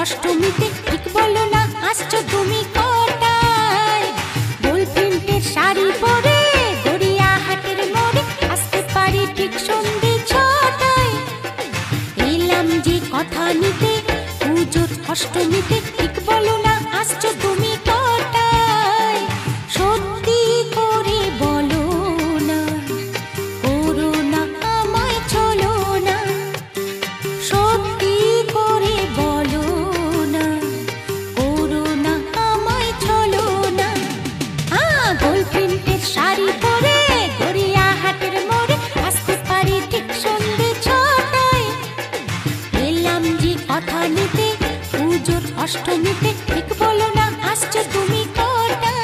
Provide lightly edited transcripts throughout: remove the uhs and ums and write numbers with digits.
অষ্টমীতে ঠিক বলো না আসছো তুমি কটায়? গোল প্রিন্টের শাড়ি পরে গড়িয়াহাটের মোড়ে আসতে পারি ঠিক সন্ধ্যে 6টায়। এলাম যে কথা নিতে পুজোর অষ্টমীতে ঠিক বলো না আসছো তুমি কটায়? সত্যি করে বলো না, করো না আমায় চলো না। সত্যি করে বলো না, করো না আমায় চলো না। গোল প্রিন্টের শাড়ি পরে গড়িয়াহাটের মোড়ে আসতে পারি ঠিক সন্ধ্যে 6টায়। এলাম যে কথা নিতে পুজোর অষ্টমীতে ঠিক বলো না আসছো তুমি কটায়?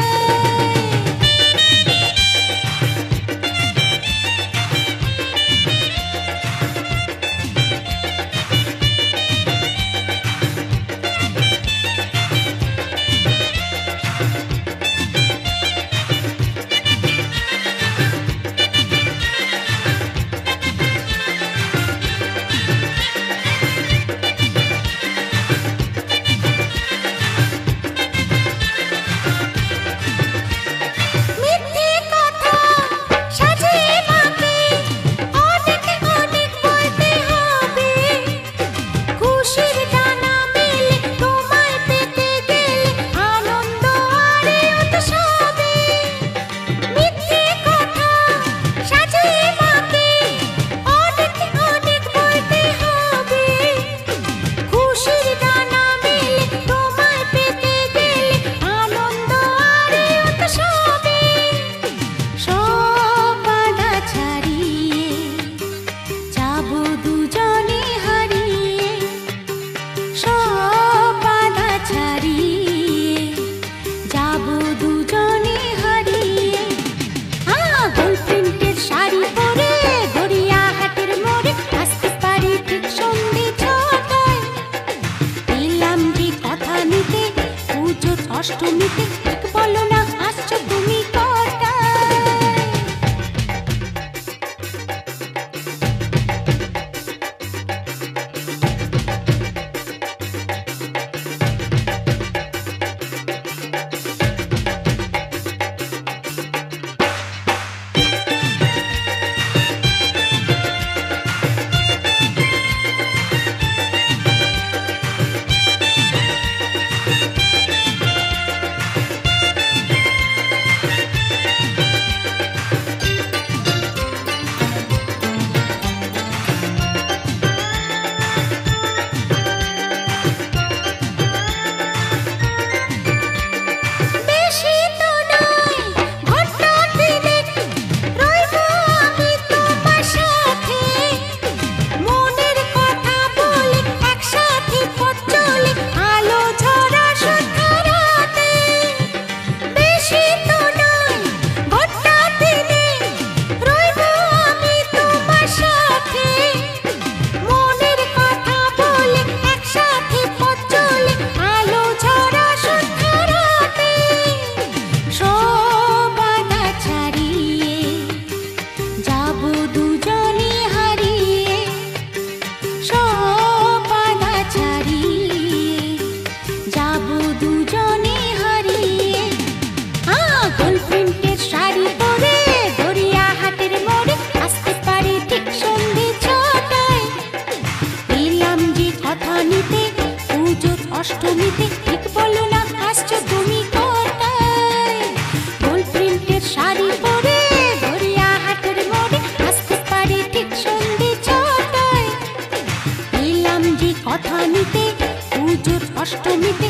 অষ্টমীতে ঠিক বলো না আসছো তুমি কটায়? অষ্টমীতে ঠিক বলো না আসছো তুমি কটায়? গোল প্রিন্টের শাড়ি পরে গড়িয়াহাটের মোড়ে আসতে পারি ঠিক সন্ধ্যে 6টায়। এলাম যে কথা নিতে পুজোর অষ্টমীতে